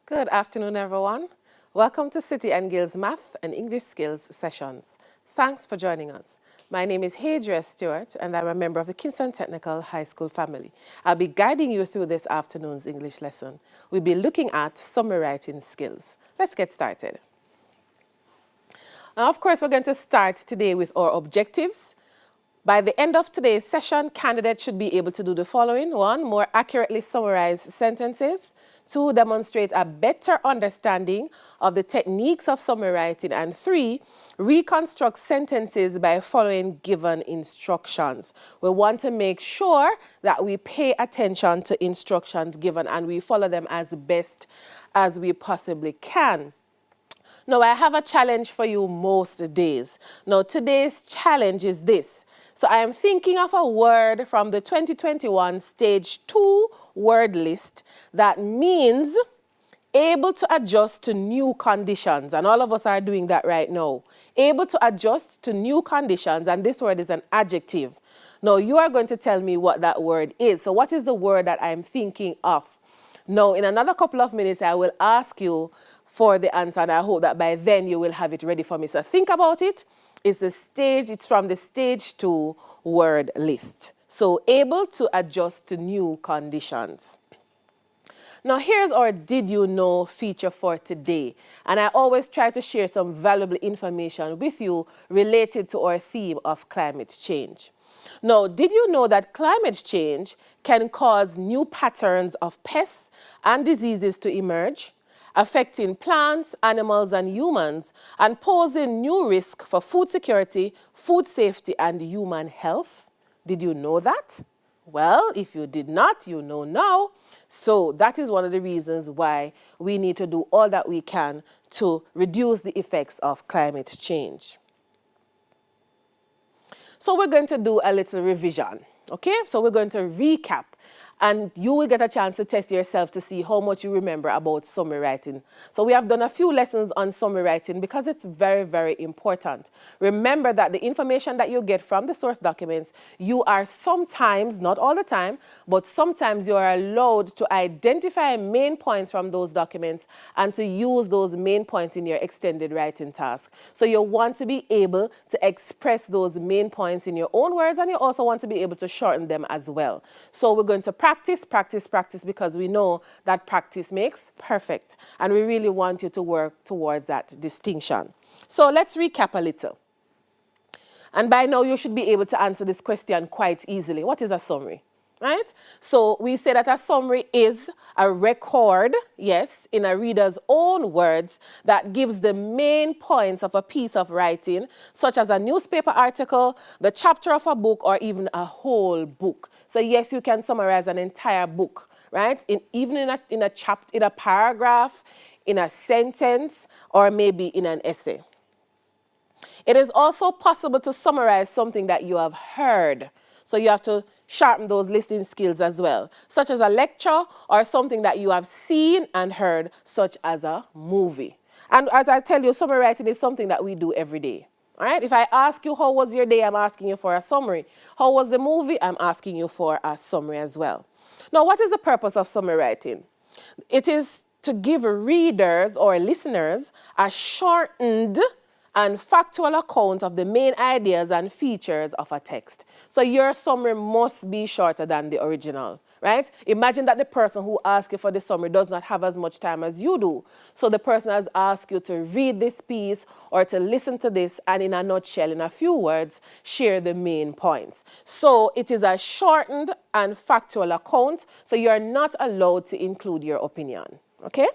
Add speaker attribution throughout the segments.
Speaker 1: Good afternoon, everyone. Welcome to City and Guilds Math and English Skills sessions. Thanks for joining us. My name is Hadria Stewart, and I'm a member of the Kingston Technical High School family. I'll be guiding you through this afternoon's English lesson. We'll be looking at summary writing skills. Let's get started. Now, of course, we're going to start today with our objectives. By the end of today's session, candidates should be able to do the following. 1, more accurately summarize sentences. 2, demonstrate a better understanding of the techniques of summary writing. And 3, reconstruct sentences by following given instructions. We want to make sure that we pay attention to instructions given and we follow them as best as we possibly can. Now, I have a challenge for you most days. Now, today's challenge is this. So I am thinking of a word from the 2021 Stage 2 word list that means able to adjust to new conditions. And all of us are doing that right now. Able to adjust to new conditions, and this word is an adjective. Now, you are going to tell me what that word is. So what is the word that I'm thinking of? Now, in another couple of minutes, I will ask you for the answer, and I hope that by then you will have it ready for me. So think about it. It's from the Stage 2 word list. So able to adjust to new conditions. Now here's our Did You Know feature for today. And I always try to share some valuable information with you related to our theme of climate change. Now, did you know that climate change can cause new patterns of pests and diseases to emerge, affecting plants, animals, and humans, and posing new risk for food security, food safety, and human health? Did you know that? Well, if you did not, you know now. So that is one of the reasons why we need to do all that we can to reduce the effects of climate change. So we're going to do a little revision, okay? So we're going to recap, and you will get a chance to test yourself to see how much you remember about summary writing. So we have done a few lessons on summary writing because it's very, very important. Remember that the information that you get from the source documents, you are sometimes, not all the time, but sometimes you are allowed to identify main points from those documents and to use those main points in your extended writing task. So you want to be able to express those main points in your own words, and you also want to be able to shorten them as well. So we're going to practice, because we know that practice makes perfect. And we really want you to work towards that distinction. So let's recap a little. And by now you should be able to answer this question quite easily. What is a summary? Right? So we say that a summary is a record, yes, in a reader's own words that gives the main points of a piece of writing, such as a newspaper article, the chapter of a book, or even a whole book. So yes, you can summarize an entire book, right? Even in a paragraph, in a sentence, or maybe in an essay. It is also possible to summarize something that you have heard. So you have to sharpen those listening skills as well, such as a lecture or something that you have seen and heard, such as a movie. And as I tell you, summary writing is something that we do every day. All right? If I ask you, how was your day? I'm asking you for a summary. How was the movie? I'm asking you for a summary as well. Now, what is the purpose of summary writing? It is to give readers or listeners a shortened and factual account of the main ideas and features of a text. So your summary must be shorter than the original, right? Imagine that the person who asked you for the summary does not have as much time as you do. So the person has asked you to read this piece or to listen to this, and in a nutshell, in a few words, share the main points. So it is a shortened and factual account, so you are not allowed to include your opinion, okay?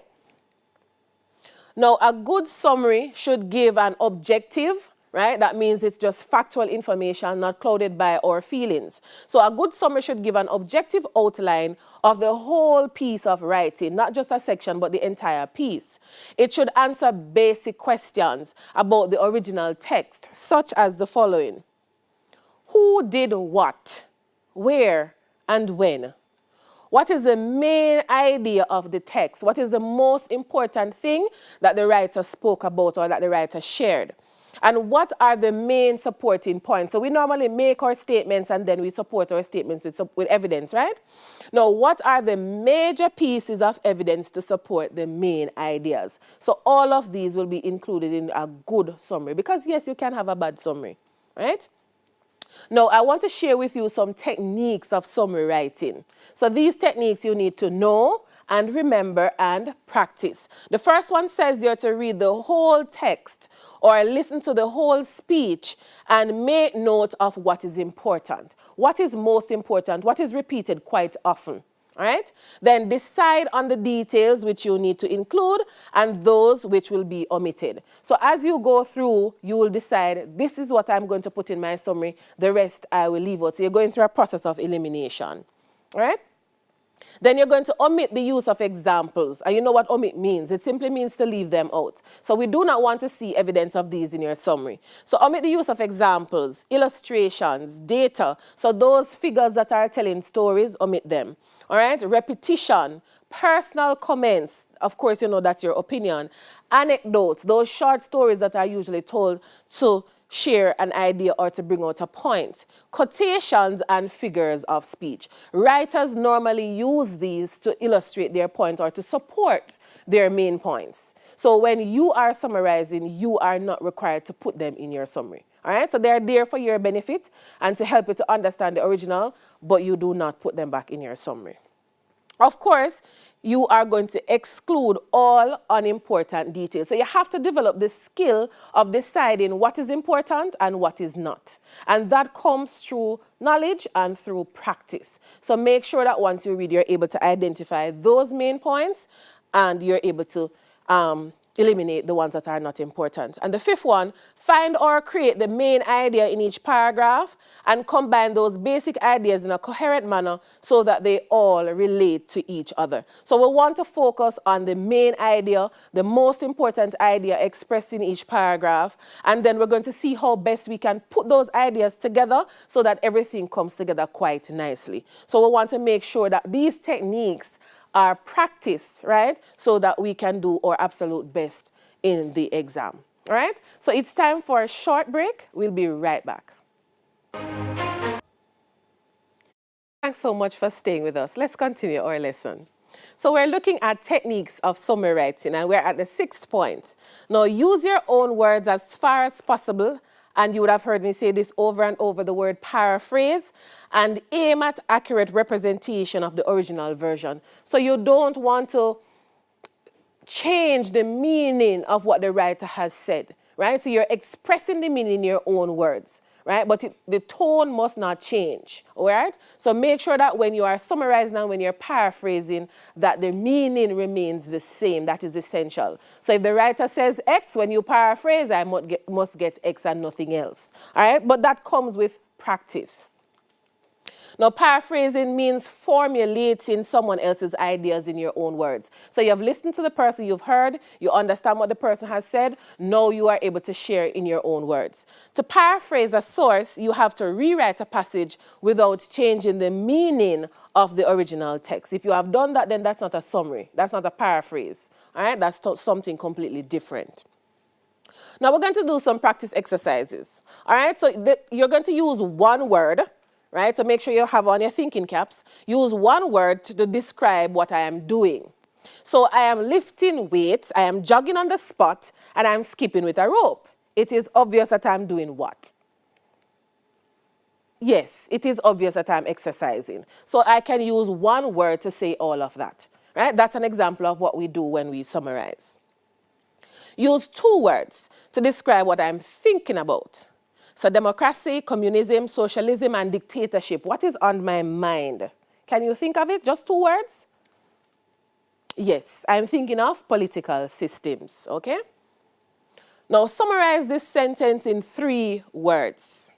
Speaker 1: Now, a good summary should give an objective, right? That means it's just factual information, not clouded by our feelings. So a good summary should give an objective outline of the whole piece of writing, not just a section, but the entire piece. It should answer basic questions about the original text, such as the following. Who did what, where, and when? What is the main idea of the text? What is the most important thing that the writer spoke about or that the writer shared? And what are the main supporting points? So we normally make our statements and then we support our statements with evidence, right? Now, what are the major pieces of evidence to support the main ideas? So all of these will be included in a good summary because, yes, you can have a bad summary, right? Now, I want to share with you some techniques of summary writing. So these techniques you need to know and remember and practice. The first one says you're to read the whole text or listen to the whole speech and make note of what is important. What is most important? What is repeated quite often? All right? Then decide on the details which you need to include and those which will be omitted. So as you go through, you will decide, this is what I'm going to put in my summary, the rest I will leave out. So you're going through a process of elimination. All right? Then you're going to omit the use of examples. And you know what omit means? It simply means to leave them out. So we do not want to see evidence of these in your summary. So omit the use of examples, illustrations, data. So those figures that are telling stories, omit them. All right? Repetition, personal comments. Of course, you know that's your opinion. Anecdotes, those short stories that are usually told to share an idea or to bring out a point. Quotations and figures of speech. Writers normally use these to illustrate their point or to support their main points. So when you are summarizing, you are not required to put them in your summary. All right? So they're there for your benefit and to help you to understand the original, but you do not put them back in your summary. Of course, you are going to exclude all unimportant details. So you have to develop the skill of deciding what is important and what is not. And that comes through knowledge and through practice. So make sure that once you read, you're able to identify those main points and you're able to eliminate the ones that are not important. And the fifth one, find or create the main idea in each paragraph and combine those basic ideas in a coherent manner so that they all relate to each other. So we want to focus on the main idea, the most important idea expressed in each paragraph, and then we're going to see how best we can put those ideas together so that everything comes together quite nicely. So we want to make sure that these techniques are practiced, right, so that we can do our absolute best in the exam, all right? So it's time for a short break. We'll be right back. Thanks so much for staying with us. Let's continue our lesson. So we're looking at techniques of summary writing, and we're at the 6th point. Now, use your own words as far as possible, and you would have heard me say this over and over, the word paraphrase, and aim at accurate representation of the original version. So you don't want to change the meaning of what the writer has said, right? So you're expressing the meaning in your own words, right? But the tone must not change, all right? So make sure that when you are summarizing and when you're paraphrasing, that the meaning remains the same. That is essential. So if the writer says X, when you paraphrase, I must get X and nothing else, all right? But that comes with practice. Now, paraphrasing means formulating someone else's ideas in your own words. So you have listened to the person, you've heard, you understand what the person has said, now you are able to share in your own words. To paraphrase a source, you have to rewrite a passage without changing the meaning of the original text. If you have done that, then that's not a summary. That's not a paraphrase. All right? That's something completely different. Now, we're going to do some practice exercises. All right? So you're going to use one word, right? So make sure you have on your thinking caps. Use one word to describe what I am doing. So I am lifting weights, I am jogging on the spot, and I'm skipping with a rope. It is obvious that I'm doing what? Yes, it is obvious that I'm exercising. So I can use one word to say all of that, right? That's an example of what we do when we summarize. Use two words to describe what I'm thinking about. So democracy, communism, socialism, and dictatorship. What is on my mind? Can you think of it? Just two words? Yes, I'm thinking of political systems, okay? Now summarize this sentence in 3 words.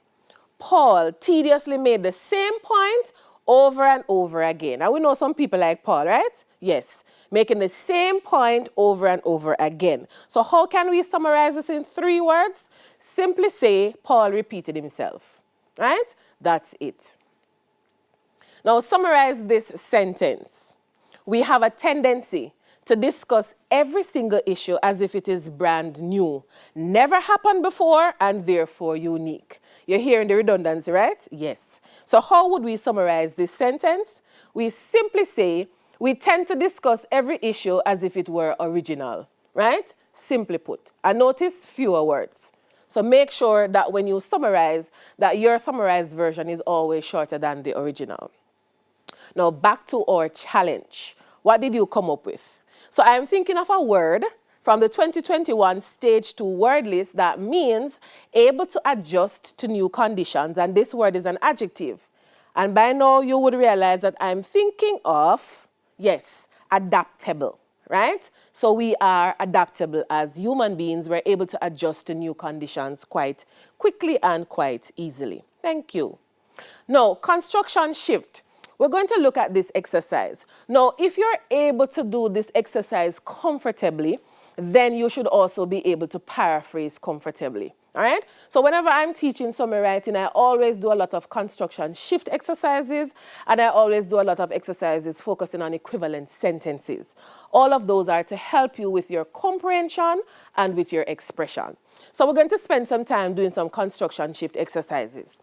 Speaker 1: Paul tediously made the same point over and over again. Now we know some people like Paul, right? Yes, making the same point over and over again. So how can we summarize this in 3 words? Simply say, Paul repeated himself, right? That's it. Now summarize this sentence. We have a tendency to discuss every single issue as if it is brand new, never happened before, and therefore unique. You're hearing the redundancy, right? Yes. So how would we summarize this sentence? We simply say, we tend to discuss every issue as if it were original, right? Simply put. And notice fewer words. So make sure that when you summarize, that your summarized version is always shorter than the original. Now back to our challenge. What did you come up with? So I'm thinking of a word from the 2021 Stage 2 word list that means able to adjust to new conditions, and this word is an adjective. And by now you would realize that I'm thinking of, yes, adaptable, right? So we are adaptable as human beings. We're able to adjust to new conditions quite quickly and quite easily. Thank you. Now, construction shift. We're going to look at this exercise. Now, if you're able to do this exercise comfortably, then you should also be able to paraphrase comfortably. All right? So whenever I'm teaching summary writing, I always do a lot of construction shift exercises, and I always do a lot of exercises focusing on equivalent sentences. All of those are to help you with your comprehension and with your expression. So we're going to spend some time doing some construction shift exercises.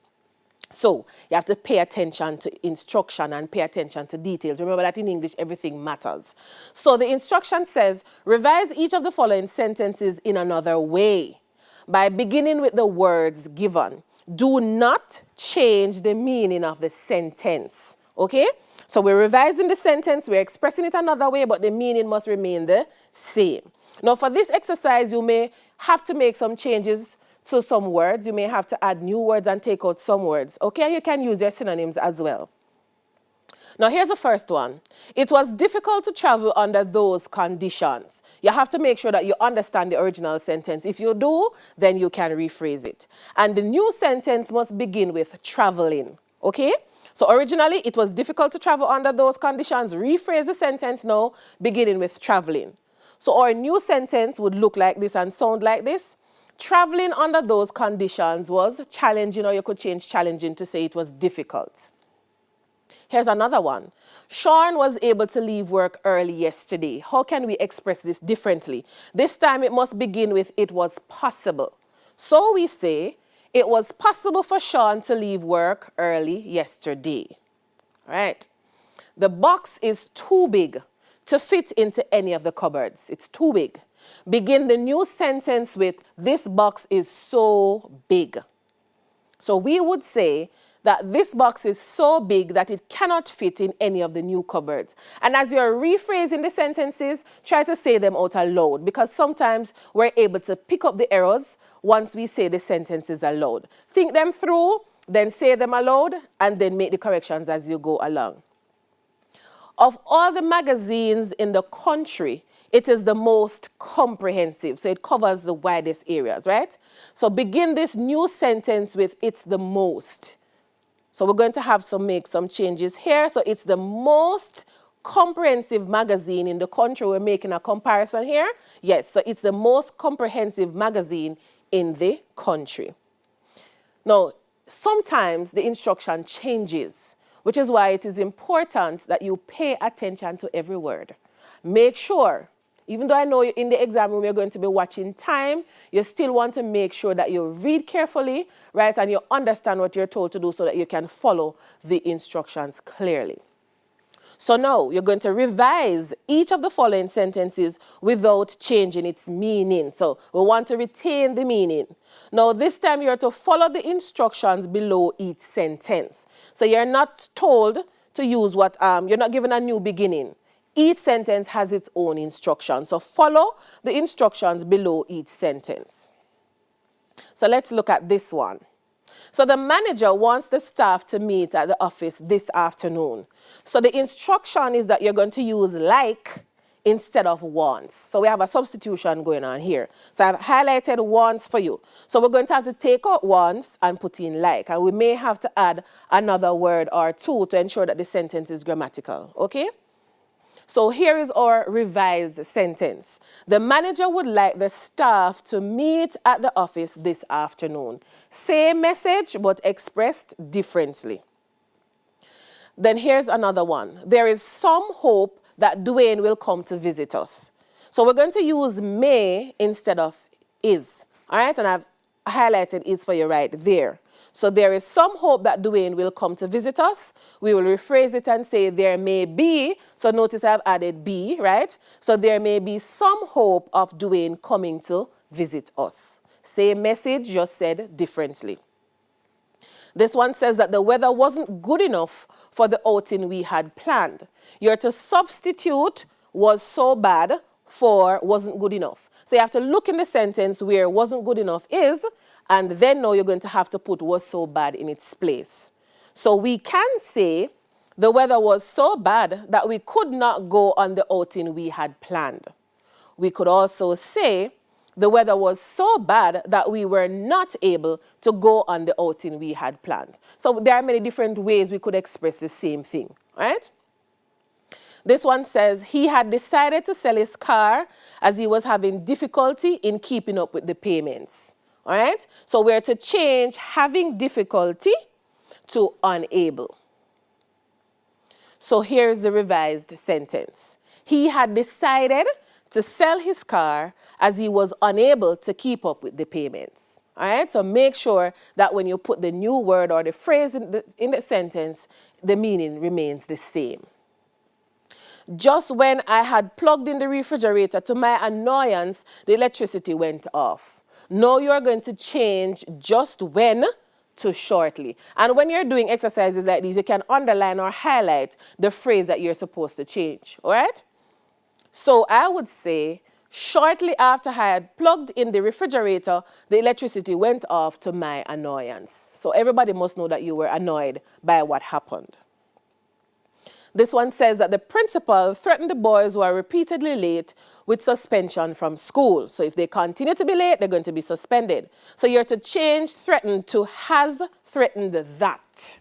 Speaker 1: So you have to pay attention to instruction and pay attention to details. Remember that in English, everything matters. So the instruction says, revise each of the following sentences in another way by beginning with the words given. Do not change the meaning of the sentence. Okay? So we're revising the sentence, we're expressing it another way, but the meaning must remain the same. Now for this exercise, you may have to make some changes to some words. You may have to add new words and take out some words. Okay, you can use your synonyms as well. Now here's the first one. It was difficult to travel under those conditions. You have to make sure that you understand the original sentence. If you do, then you can rephrase it. And the new sentence must begin with traveling. Okay? So originally, it was difficult to travel under those conditions. Rephrase the sentence now, beginning with traveling. So our new sentence would look like this and sound like this. Traveling under those conditions was challenging, or you could change challenging to say it was difficult. Here's another one. Sean was able to leave work early yesterday. How can we express this differently? This time it must begin with it was possible. So we say it was possible for Sean to leave work early yesterday. All right. The box is too big to fit into any of the cupboards. It's too big. Begin the new sentence with, this box is so big. So we would say that this box is so big that it cannot fit in any of the new cupboards. And as you're rephrasing the sentences, try to say them out aloud, because sometimes we're able to pick up the errors once we say the sentences aloud. Think them through, then say them aloud, and then make the corrections as you go along. Of all the magazines in the country, it is the most comprehensive. So it covers the widest areas, right? So begin this new sentence with it's the most. So we're going to have to make some changes here. So it's the most comprehensive magazine in the country. We're making a comparison here. Yes, so it's the most comprehensive magazine in the country. Now, sometimes the instruction changes, which is why it is important that you pay attention to every word. Make sure, even though I know in the exam room you're going to be watching time, you still want to make sure that you read carefully, right, and you understand what you're told to do so that you can follow the instructions clearly. So now you're going to revise each of the following sentences without changing its meaning. So we want to retain the meaning. Now this time you're to follow the instructions below each sentence. So you're not told to use what, you're not given a new beginning. Each sentence has its own instructions. So follow the instructions below each sentence. So let's look at this one. So the manager wants the staff to meet at the office this afternoon. So the instruction is that you're going to use like instead of wants. So we have a substitution going on here. So I've highlighted wants for you. So we're going to have to take out wants and put in like. And we may have to add another word or two to ensure that the sentence is grammatical. Okay? So here is our revised sentence. The manager would like the staff to meet at the office this afternoon. Same message, but expressed differently. Then here's another one. There is some hope that Dwayne will come to visit us. So we're going to use may instead of is. All right, and I've highlighted is for you right there. So there is some hope that Dwayne will come to visit us. We will rephrase it and say there may be, so notice I've added be, right? So there may be some hope of Dwayne coming to visit us. Same message, just said differently. This one says that the weather wasn't good enough for the outing we had planned. You're to substitute was so bad for wasn't good enough. So you have to look in the sentence where wasn't good enough is, and then now you're going to have to put was so bad in its place. So we can say the weather was so bad that we could not go on the outing we had planned. We could also say the weather was so bad that we were not able to go on the outing we had planned. So there are many different ways we could express the same thing, right? This one says he had decided to sell his car as he was having difficulty in keeping up with the payments. All right? So we're to change having difficulty to unable. So here's the revised sentence. He had decided to sell his car as he was unable to keep up with the payments. All right? So make sure that when you put the new word or the phrase in the sentence, the meaning remains the same. Just when I had plugged in the refrigerator, to my annoyance, the electricity went off. Now you're going to change just when to shortly. And when you're doing exercises like these, you can underline or highlight the phrase that you're supposed to change, all right? So I would say, shortly after I had plugged in the refrigerator, the electricity went off to my annoyance. So everybody must know that you were annoyed by what happened. This one says that the principal threatened the boys who are repeatedly late with suspension from school. So if they continue to be late, they're going to be suspended. So you're to change threatened to has threatened that.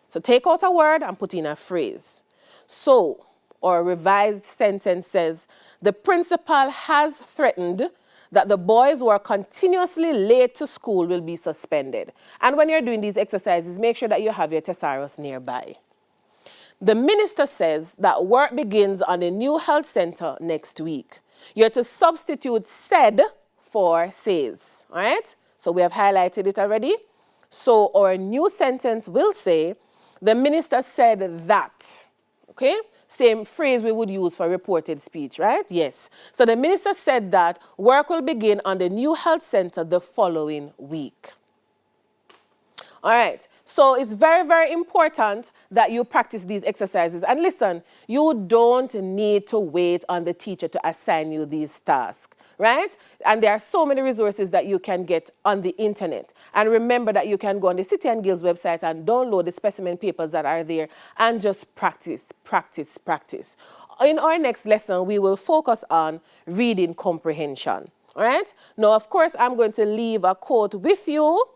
Speaker 1: So take out a word and put in a phrase. So, or a revised sentence says, the principal has threatened that the boys who are continuously late to school will be suspended. And when you're doing these exercises, make sure that you have your thesaurus nearby. The minister says that work begins on the new health center next week. You're to substitute said for says, all right? So we have highlighted it already. So our new sentence will say, the minister said that, okay? Same phrase we would use for reported speech, right? Yes. So the minister said that work will begin on the new health center the following week. All right, so it's very, very important that you practice these exercises. And listen, you don't need to wait on the teacher to assign you these tasks, right? And there are so many resources that you can get on the internet. And remember that you can go on the City and Guilds website and download the specimen papers that are there and just practice, practice, practice. In our next lesson, we will focus on reading comprehension, all right? Now, of course, I'm going to leave a quote with you.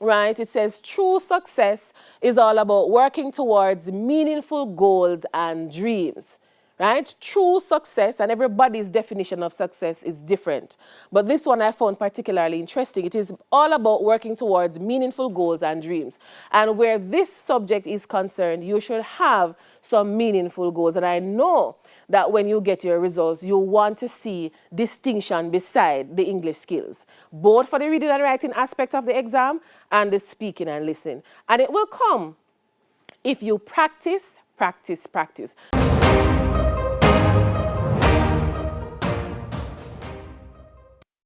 Speaker 1: Right, it says true success is all about working towards meaningful goals and dreams. Right? True success, and everybody's definition of success is different. But this one I found particularly interesting. It is all about working towards meaningful goals and dreams. And where this subject is concerned, you should have some meaningful goals. And I know that when you get your results, you want to see distinction beside the English skills, both for the reading and writing aspect of the exam and the speaking and listening. And it will come if you practice, practice, practice.